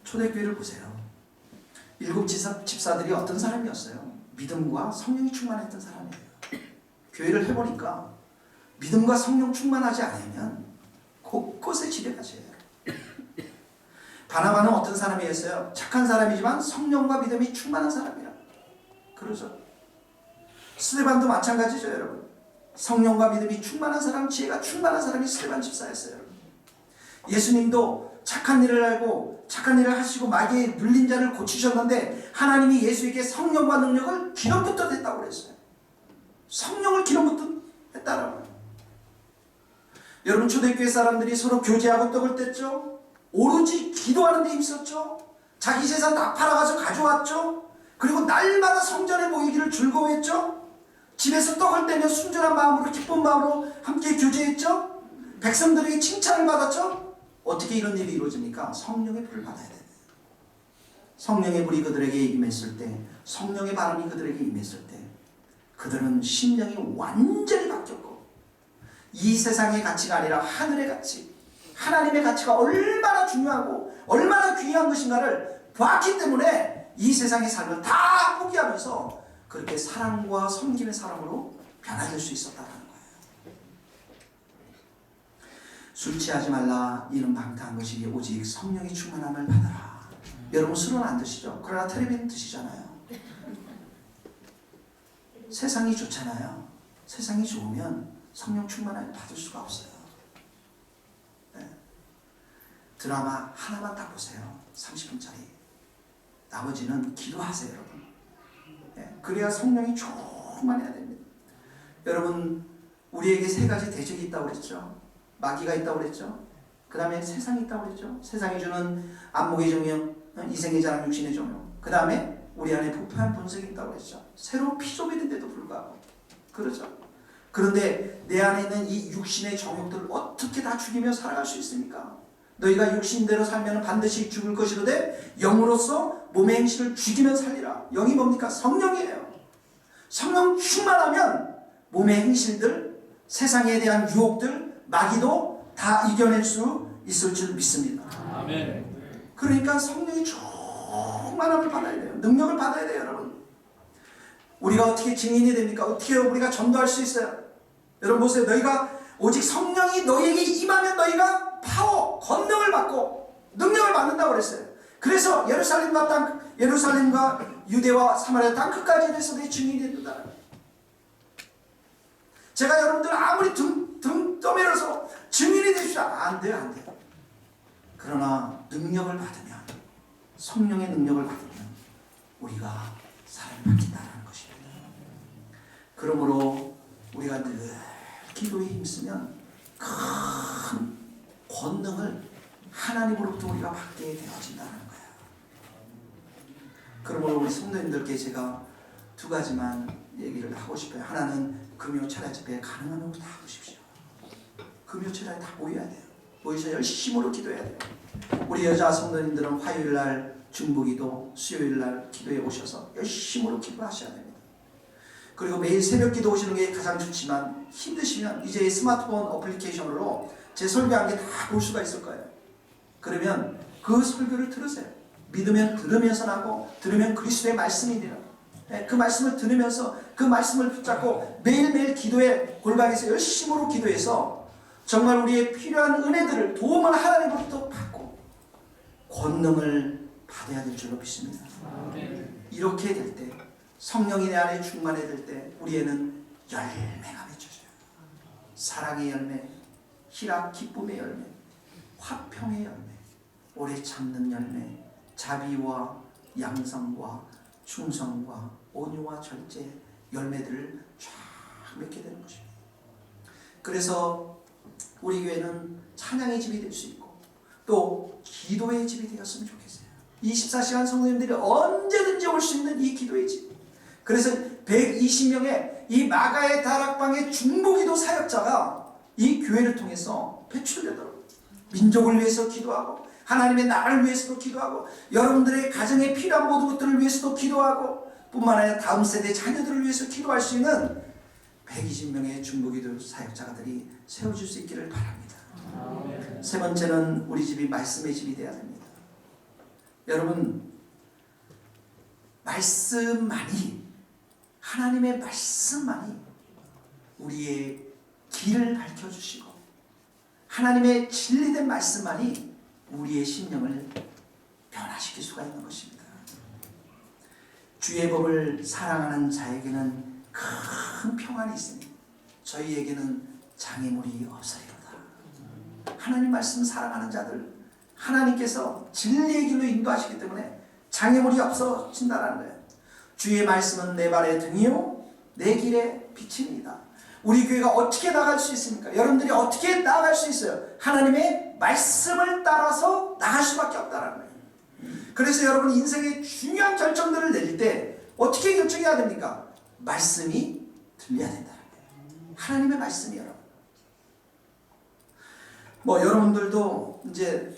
초대교회를 보세요. 7 집사들이 어떤 사람이었어요? 믿음과 성령이 충만했던 사람이에요. 교회를 해보니까 믿음과 성령 충만하지 않으면 곳곳에 지뢰가져요. 바나바는 어떤 사람이었어요? 착한 사람이지만 성령과 믿음이 충만한 사람이라. 그러죠. 스데반도 마찬가지죠, 여러분. 성령과 믿음이 충만한 사람, 지혜가 충만한 사람이 스데반 집사였어요. 예수님도 착한 일을 알고 착한 일을 하시고 마귀에 눌린 자를 고치셨는데 하나님이 예수에게 성령과 능력을 기름부터 됐다고 그랬어요. 성령을 기름부터 했다라고. 여러분 초대교회 사람들이 서로 교제하고 떡을 뗐죠. 오로지 기도하는 데 힘썼죠. 자기 재산 다 팔아가서 가져왔죠. 그리고 날마다 성전에 모이기를 즐거워했죠. 집에서 떡을 떼며 순전한 마음으로 기쁜 마음으로 함께 교제했죠. 백성들에게 칭찬을 받았죠. 어떻게 이런 일이 이루어집니까? 성령의 불을 받아야 돼요. 성령의 불이 그들에게 임했을 때, 성령의 바람이 그들에게 임했을 때 그들은 심령이 완전히 바뀌었고 이 세상의 가치가 아니라 하늘의 가치, 하나님의 가치가 얼마나 중요하고 얼마나 귀한 것인가를 봤기 때문에 이 세상의 삶을 다 포기하면서 그렇게 사랑과 섬김의 사람으로 변화될 수 있었다는 거예요. 술 취하지 말라 이는 방탕한 것이 오직 성령이 충만함을 받아라. 여러분 술은 안 드시죠? 그러나 텔레비는 드시잖아요. 세상이 좋잖아요. 세상이 좋으면 성령 충만함을 받을 수가 없어요. 네. 드라마 하나만 딱 보세요. 30분짜리. 나머지는 기도하세요, 여러분. 예, 그래야 성령이 충만해야 됩니다. 여러분, 우리에게 세 가지 대적이 있다고 그랬죠. 마귀가 있다고 그랬죠. 그 다음에 세상이 있다고 그랬죠. 세상이 주는 안목의 정욕, 이생의 자랑, 육신의 정욕. 그 다음에 우리 안에 부패한 본성이 있다고 그랬죠. 새로 피조물인데도 불구하고. 그렇죠. 그런데 내 안에 있는 이 육신의 정욕들을 어떻게 다 죽이며 살아갈 수 있습니까? 너희가 육신대로 살면 반드시 죽을 것이로되 영으로서 몸의 행실을 죽이면 살리라. 영이 뭡니까? 성령이에요. 성령 충만하면 몸의 행실들, 세상에 대한 유혹들, 마귀도 다 이겨낼 수 있을 줄 믿습니다. 아멘. 그러니까 성령이 충만함을 받아야 돼요. 능력을 받아야 돼요, 여러분. 우리가 어떻게 증인이 됩니까? 어떻게 우리가 전도할 수 있어요? 여러분 보세요. 너희가 오직 성령이 너희에게 임하면 너희가 파워, 권능을 받고 능력을 받는다고 그랬어요. 그래서 예루살렘과 유대와 사마리아 땅 끝까지 해서 내 증인이 된다. 제가 여러분들 아무리 등 떠밀어서 증인이 되십시오. 안 돼요, 안 돼요. 그러나 능력을 받으면, 성령의 능력을 받으면 우리가 사랑을 받겠다는 것입니다. 그러므로 우리가 늘 기도에 힘쓰면 큰 권능을 하나님으로부터 우리가 받게 되어진다는 거예요. 그러므로 우리 성도님들께 제가 두 가지만 얘기를 하고 싶어요. 하나는 금요철야 집회에 가능하면 다 보십시오. 금요철야에 다 모여야 돼요. 모여서 열심으로 기도해야 돼요. 우리 여자 성도님들은 화요일날 중보기도, 수요일날 기도에 오셔서 열심으로 기도하셔야 됩니다. 그리고 매일 새벽 기도 오시는 게 가장 좋지만 힘드시면 이제 스마트폰 어플리케이션으로 제 설교한 게 다 볼 수가 있을 거예요. 그러면 그 설교를 들으세요. 믿으면 들으면서 나고, 들으면 그리스도의 말씀이니라. 그 말씀을 들으면서 그 말씀을 붙잡고 매일매일 기도에 골방에서 열심으로 기도해서 정말 우리의 필요한 은혜들을, 도움을 하나님으로부터 받고 권능을 받아야 될 줄로 믿습니다. 이렇게 될 때, 성령이 내 안에 충만해 될 때 우리에는 열매가 맺혀져요. 사랑의 열매, 희락 기쁨의 열매, 화평의 열매, 오래 참는 열매, 자비와 양성과 충성과 온유와 절제 열매들을 쫙 맺게 되는 것입니다. 그래서 우리 교회는 찬양의 집이 될 수 있고 또 기도의 집이 되었으면 좋겠어요. 24시간 성도님들이 언제든지 올 수 있는 이 기도의 집. 그래서 120명의 이 마가의 다락방의 중보기도 사역자가 이 교회를 통해서 배출되도록 민족을 위해서 기도하고 하나님의 나라를 위해서도 기도하고 여러분들의 가정에 필요한 모든 것들을 위해서도 기도하고 뿐만 아니라 다음 세대 자녀들을 위해서 기도할 수 있는 120명의 중보기도 사역자들이 세워질 수 있기를 바랍니다. 세 번째는 우리 집이 말씀의 집이 되어야 됩니다. 여러분, 말씀만이, 하나님의 말씀만이 우리의 길을 밝혀주시고 하나님의 진리된 말씀만이 우리의 심령을 변화시킬 수가 있는 것입니다. 주의 법을 사랑하는 자에게는 큰 평안이 있으니 저희에게는 장애물이 없으리로다. 하나님 말씀 사랑하는 자들, 하나님께서 진리의 길로 인도하시기 때문에 장애물이 없어진다는 거예요. 주의 말씀은 내 발의 등이요 내 길의 빛입니다. 우리 교회가 어떻게 나갈 수 있습니까? 여러분들이 어떻게 나갈 수 있어요? 하나님의 말씀을 따라서 나갈 수밖에 없다는 거예요. 그래서 여러분 인생의 중요한 결정들을 내릴 때 어떻게 결정해야 됩니까? 말씀이 들려야 된다는 거예요. 하나님의 말씀이 여러분. 여러분들도 이제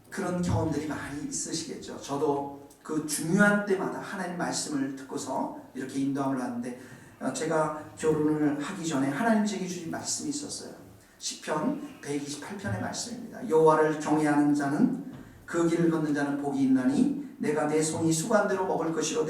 그런 경험들이 많이 있으시겠죠. 저도 그 중요한 때마다 하나님 말씀을 듣고서 이렇게 인도함을 받는데 제가 결혼을 하기 전에 하나님 제게 주신 말씀이 있었어요. 시편 128편의 말씀입니다. 여호와를 경외하는 자는 그 길을 걷는 자는 복이 있나니 내가 내 손이 수고한대로 먹을 것이로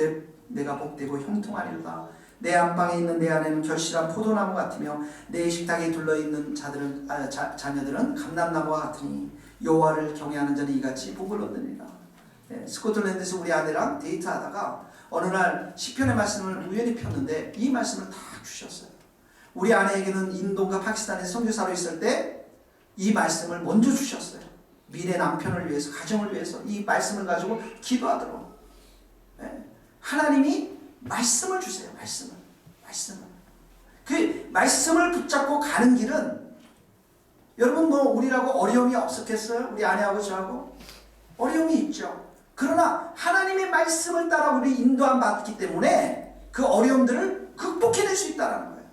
내가 복되고 형통하리로다. 내 안방에 있는 내 아내는 결실한 포도나무 같으며 내 식탁에 둘러있는 자녀들은 감람나무와 같으니 여호와를 경외하는 자는 이같이 복을 얻느니라. 스코틀랜드에서 우리 아내랑 데이트하다가 어느 날 시편의 말씀을 우연히 폈는데 이 말씀을 다 주셨어요. 우리 아내에게는 인도가 파키스탄에 선교사로 있을 때 이 말씀을 먼저 주셨어요. 미래 남편을 위해서, 가정을 위해서 이 말씀을 가지고 기도하도록 하나님이 말씀을 주세요. 말씀을. 그 말씀을 붙잡고 가는 길은 여러분 뭐 우리라고 어려움이 없었겠어요? 우리 아내하고 저하고 어려움이 있죠. 그러나 하나님의 말씀을 따라 우리 인도함 받기 때문에 그 어려움들을 극복해낼 수 있다는 거예요.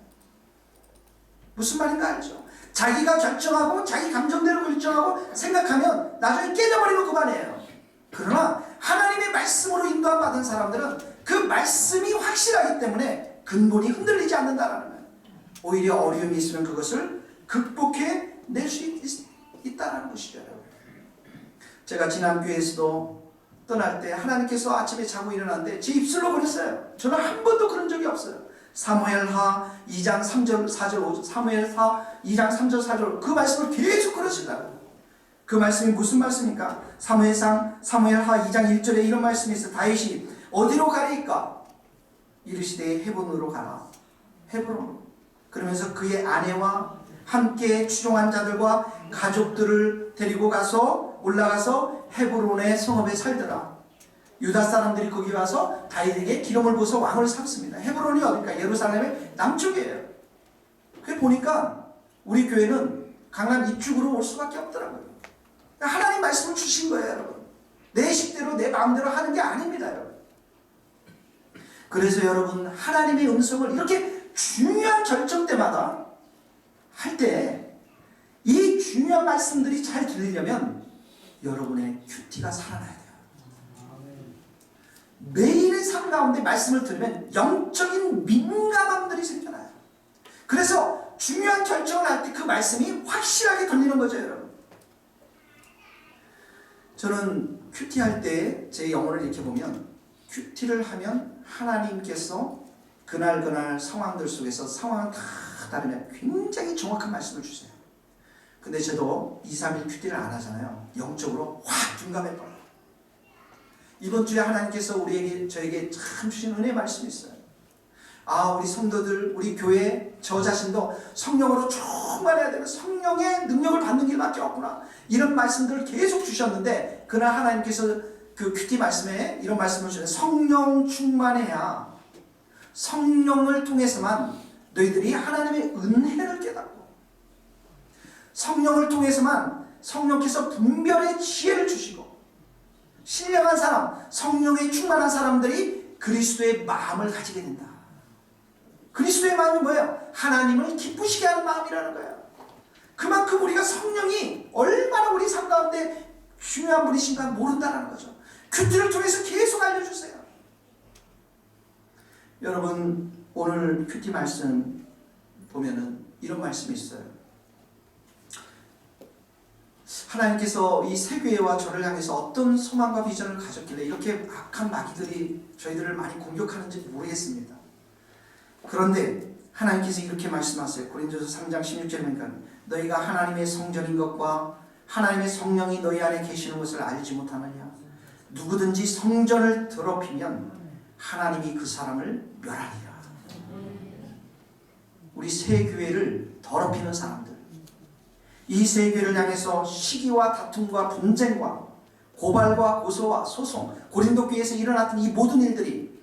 무슨 말인가 알죠? 자기가 결정하고 자기 감정대로 결정하고 생각하면 나중에 깨져버리면 그만이에요. 그러나 하나님의 말씀으로 인도함 받은 사람들은 그 말씀이 확실하기 때문에 근본이 흔들리지 않는다는 거예요. 오히려 어려움이 있으면 그것을 극복해낼 수 있다는 것이죠. 제가 지난 교회에서도 떠날 때 하나님께서 아침에 자고 일어났는데 제 입술로 그랬어요. 저는 한 번도 그런 적이 없어요. 사무엘하 2장 3절 4절 5절 사무엘하 2장 3절 4절 그 말씀을 계속 그러시더라고요. 그 말씀이 무슨 말씀입니까? 사무엘하 2장 1절에 이런 말씀이 있어요. 다윗이 어디로 가리까? 이르시되 헤브론으로 가라. 헤브론. 그러면서 그의 아내와 함께 추종한 자들과 가족들을 데리고 가서 올라가서 헤브론의 성읍에 살더라. 유다 사람들이 거기 와서 다윗에게 기름을 부어서 왕을 삼습니다. 헤브론이 어딜까? 예루살렘의 남쪽이에요. 그래 보니까 우리 교회는 강남 이쪽으로 올 수밖에 없더라고요. 하나님 말씀을 주신 거예요, 여러분. 내 식대로 내 마음대로 하는 게 아닙니다, 여러분. 그래서 여러분 하나님의 음성을 이렇게 중요한 결정 때마다 할 때 이 중요한 말씀들이 잘 들리려면 여러분의 큐티가 살아나야 돼요. 매일의 삶 가운데 말씀을 들으면 영적인 민감함들이 생겨나요. 그래서 중요한 결정을 할 때 그 말씀이 확실하게 들리는 거죠, 여러분. 저는 큐티 할 때 제 영혼을 이렇게 보면 큐티를 하면 하나님께서 그날 상황들 속에서 상황은 다 다르면 굉장히 정확한 말씀을 주세요. 근데 저도 2, 3일 큐티를 안 하잖아요. 영적으로 확 둔감해버려요. 이번 주에 하나님께서 저에게 참 주신 은혜의 말씀이 있어요. 우리 성도들, 우리 교회, 저 자신도 성령으로 충만해야 되면 성령의 능력을 받는 길밖에 없구나. 이런 말씀들을 계속 주셨는데 그날 하나님께서 그 큐티 말씀에 이런 말씀을 주셨어요. 성령 충만해야 성령을 통해서만 너희들이 하나님의 은혜를 깨닫고 성령을 통해서만 성령께서 분별의 지혜를 주시고 신령한 사람, 성령에 충만한 사람들이 그리스도의 마음을 가지게 된다. 그리스도의 마음이 뭐예요? 하나님을 기쁘시게 하는 마음이라는 거예요. 그만큼 우리가 성령이 얼마나 우리 삶 가운데 중요한 분이신가 모른다는 거죠. 큐티를 통해서 계속 알려주세요. 여러분 오늘 큐티 말씀 보면은 이런 말씀이 있어요. 하나님께서 이 세교회와 저를 향해서 어떤 소망과 비전을 가졌길래 이렇게 악한 마귀들이 저희들을 많이 공격하는지 모르겠습니다. 그런데 하나님께서 이렇게 말씀하세요. 고린도서 3장 16절에 보니까 너희가 하나님의 성전인 것과 하나님의 성령이 너희 안에 계시는 것을 알지 못하느냐. 누구든지 성전을 더럽히면 하나님이 그 사람을 멸하리라. 우리 세교회를 더럽히는 사람들, 이 세계를 향해서 시기와 다툼과 분쟁과 고발과 고소와 소송, 고린도 교회에서 일어났던 이 모든 일들이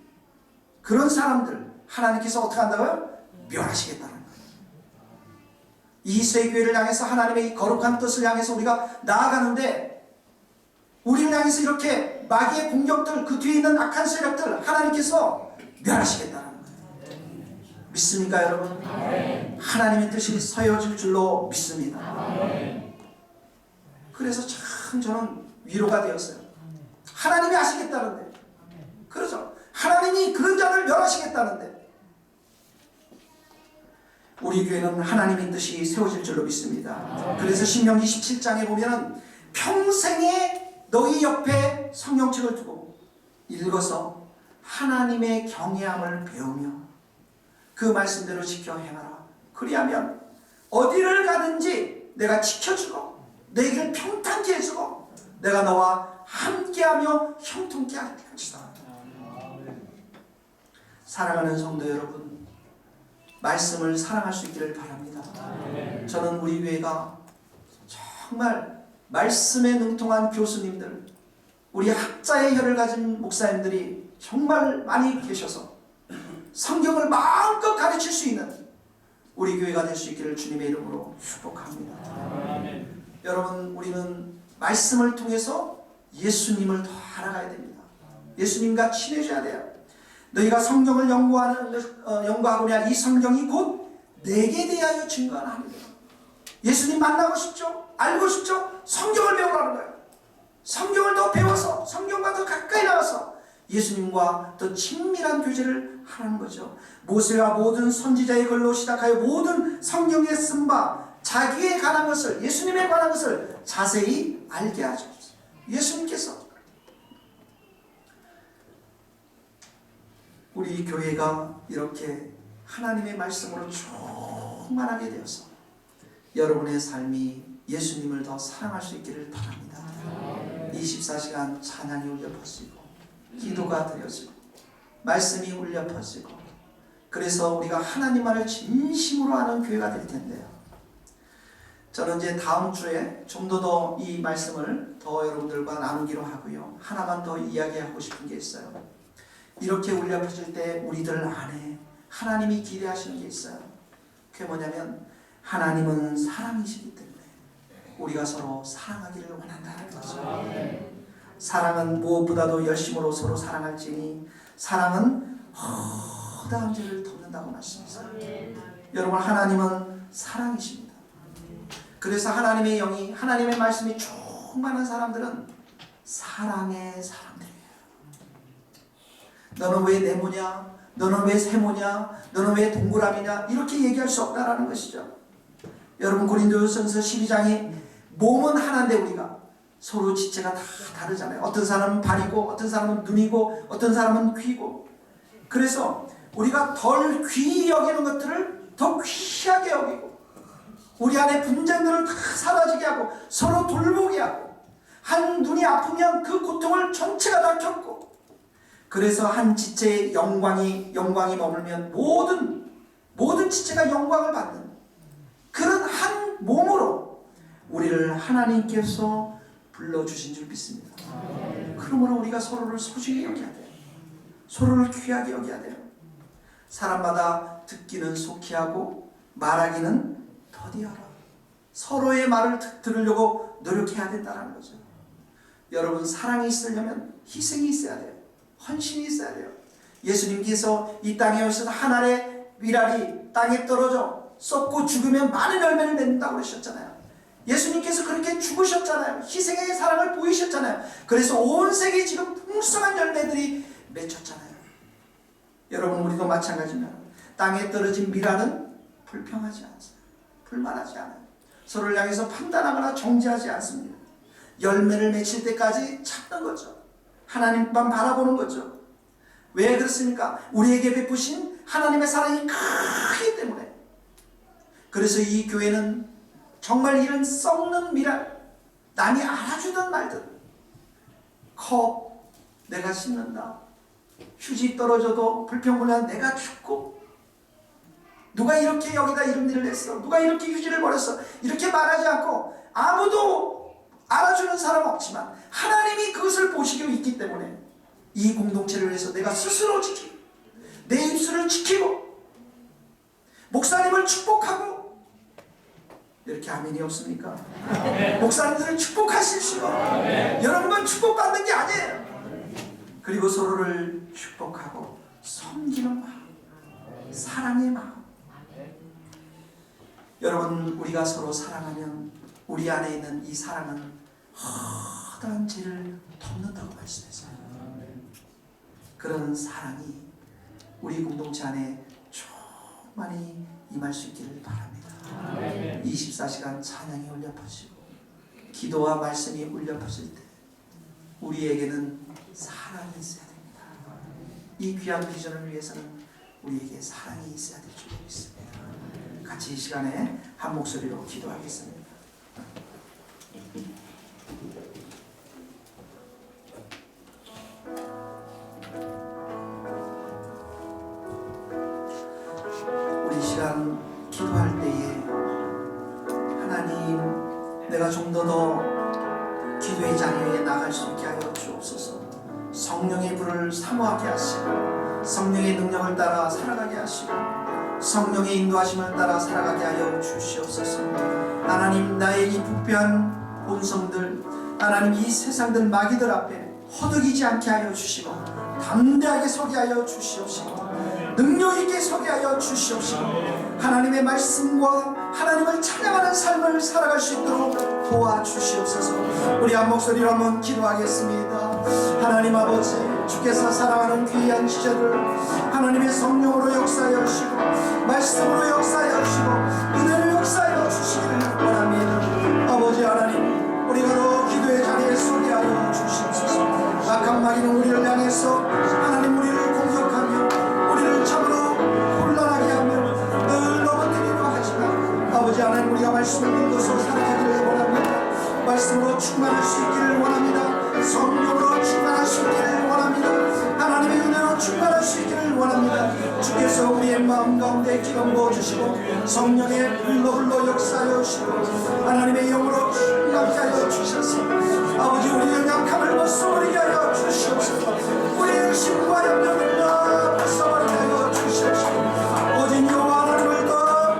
그런 사람들 하나님께서 어떻게 한다고요? 멸하시겠다는 거예요. 이 세계를 향해서 하나님의 이 거룩한 뜻을 향해서 우리가 나아가는데 우리를 향해서 이렇게 마귀의 공격들, 그 뒤에 있는 악한 세력들 하나님께서 멸하시겠다는 거예요. 믿습니까 여러분? 네. 하나님의 뜻이 서여질 줄로 믿습니다. 네. 그래서 참 저는 위로가 되었어요. 하나님이 하시겠다는데, 그렇죠? 하나님이 그런 자를 멸하시겠다는데 우리 교회는 하나님의 뜻이 세워질 줄로 믿습니다. 네. 그래서 신명기 17장에 보면 평생에 너희 옆에 성경책을 두고 읽어서 하나님의 경외함을 배우며 그 말씀대로 지켜 행하라. 그리하면 어디를 가든지 내가 지켜주고 내 길을 평탄케 해주고 내가 너와 함께하며 형통케 할 것이다. 사랑하는 성도 여러분, 말씀을 사랑할 수 있기를 바랍니다. 저는 우리 교회가 정말 말씀에 능통한 교수님들, 우리 학자의 혀를 가진 목사님들이 정말 많이 계셔서 성경을 마음껏 가르칠 수 있는 우리 교회가 될 수 있기를 주님의 이름으로 축복합니다. 아멘. 여러분, 우리는 말씀을 통해서 예수님을 더 알아가야 됩니다. 예수님과 친해져야 돼요. 너희가 성경을 연구하고냐 이 성경이 곧 내게 대하여 증거하느니라. 예수님 만나고 싶죠? 알고 싶죠? 성경을 배우라는 거예요. 성경을 더 배워서 성경과 더 가까이 나와서 예수님과 더 친밀한 교제를 하라는 거죠. 모세와 모든 선지자의 글로 시작하여 모든 성경에 쓴 바 자기에 관한 것을, 예수님에 관한 것을 자세히 알게 하셨어요. 예수님께서 우리 교회가 이렇게 하나님의 말씀으로 충만하게 되어서 여러분의 삶이 예수님을 더 사랑할 수 있기를 바랍니다. 24시간 찬양이 울려 퍼지고 기도가 드려지고 말씀이 울려 퍼지고, 그래서 우리가 하나님만을 진심으로 아는 교회가 될 텐데요. 저는 이제 다음 주에 좀 더 이 말씀을 더 여러분들과 나누기로 하고요. 하나만 더 이야기하고 싶은 게 있어요. 이렇게 울려 퍼질 때 우리들 안에 하나님이 기대하시는 게 있어요. 그게 뭐냐면 하나님은 사랑이시기 때문에 우리가 서로 사랑하기를 원한다는 거죠. 사랑은 무엇보다도 열심으로 서로 사랑할지니 사랑은 허다한 죄를 덮는다고 말씀했어요. 여러분, 하나님은 사랑이십니다. 그래서 하나님의 영이, 하나님의 말씀이 충만한 사람들은 사랑의 사람들이에요. 너는 왜 네모냐? 너는 왜 세모냐? 너는 왜 동그라미냐? 이렇게 얘기할 수 없다라는 것이죠. 여러분, 고린도전서 12장에 몸은 하나인데 우리가 서로 지체가 다 다르잖아요. 어떤 사람은 발이고 어떤 사람은 눈이고 어떤 사람은 귀고, 그래서 우리가 덜 귀히 여기는 것들을 더 귀하게 여기고 우리 안에 분쟁들을 다 사라지게 하고 서로 돌보게 하고, 한 눈이 아프면 그 고통을 전체가 다 겪고, 그래서 한 지체의 영광이 머물면 모든 지체가 영광을 받는 그런 한 몸으로 우리를 하나님께서 불러주신 줄 믿습니다. 그러므로 우리가 서로를 소중히 여겨야 돼요. 서로를 귀하게 여겨야 돼요. 사람마다 듣기는 속히 하고 말하기는 더디하라. 서로의 말을 들으려고 노력해야 된다는 거죠. 여러분, 사랑이 있으려면 희생이 있어야 돼요. 헌신이 있어야 돼요. 예수님께서 이 땅에 오셔서 한 알의 위랄이 땅에 떨어져 썩고 죽으면 많은 열매를 맺는다고 그러셨잖아요. 예수님께서 그렇게 죽으셨잖아요. 희생의 사랑을 보이셨잖아요. 그래서 온 세계에 지금 풍성한 열매들이 맺혔잖아요. 여러분, 우리도 마찬가지입니다. 땅에 떨어진 미랄은 불평하지 않아요. 불만하지 않아요. 서로를 향해서 판단하거나 정죄하지 않습니다. 열매를 맺힐 때까지 참는 거죠. 하나님만 바라보는 거죠. 왜 그렇습니까? 우리에게 베푸신 하나님의 사랑이 크기 때문에. 그래서 이 교회는 정말 이런 썩는 미랄, 남이 알아주던 말들, 컵 내가 씻는다, 휴지 떨어져도 불평불만 내가 죽고, 누가 이렇게 여기다 이런 일을 했어, 누가 이렇게 휴지를 버렸어, 이렇게 말하지 않고 아무도 알아주는 사람 없지만 하나님이 그것을 보시고 있기 때문에 이 공동체를 위해서 내가 스스로 지키고 내 입술을 지키고 목사님을 축복하고, 이렇게 아멘이 없습니까? 목사님들을 축복하십시오. 여러분만 축복받는 게 아니에요. 그리고 서로를 축복하고 섬기는 마음, 사랑의 마음. 여러분, 우리가 서로 사랑하면 우리 안에 있는 이 사랑은 허다한 죄를 덮는다고 말씀했어요. 그런 사랑이 우리 공동체 안에 충만히 임할 수 있기를 바랍니다. 24시간 찬양이 울려 퍼지고 기도와 말씀이 울려 퍼질 때 우리에게는 사랑이 있어야 됩니다. 이 귀한 비전을 위해서는 우리에게 사랑이 있어야 될 줄 믿습니다. 같이 이 시간에 한 목소리로 기도하겠습니다. 우리 시간 기도할 때에 하나님, 내가 좀 더 기도의 자리에 나갈 수 있게 하여 주옵소서. 성령의 불을 사모하게 하시고 성령의 능력을 따라 살아가게 하시고 성령의 인도하심을 따라 살아가게 하여 주시옵소서. 하나님, 나의 이 부패한 본성들, 하나님 이 세상들 마귀들 앞에 허덕이지 않게 하여 주시고 담대하게 서게 하여 주시옵시고 능력 있게 서게 하여 주시옵시고 하나님의 말씀과 하나님을 찬양하는 삶을 살아갈 수 있도록 도와주시옵소서. 우리 한 목소리로 한번 기도하겠습니다. 하나님 아버지, 주께서 사랑하는 귀한 시절을 하나님의 성령으로 역사하여 주시고 말씀으로 역사하여 주시고 은혜를 역사하여 주시기를 원합니다. 아버지 하나님, 우리가 더 기도의 자리에 서게 하여 주시옵소서. 악한 마귀는 우리를 향해서 하나님 우리를 공격하며 우리를 참으로 곤란하게 하며 늘 넘어뜨리려 하지만 아버지 하나님, 우리가 말씀을 믿어서 살아가기를 원합니다. 말씀으로 충만할 수 있기를 원합니다. 성령으로 충만할 수 있기를 원합니다. 하나님의 은혜로 충만할 수 있기를 원합니다. 주께서 우리의 마음 가운데 기름 부어주시고 성령의 불로 역사해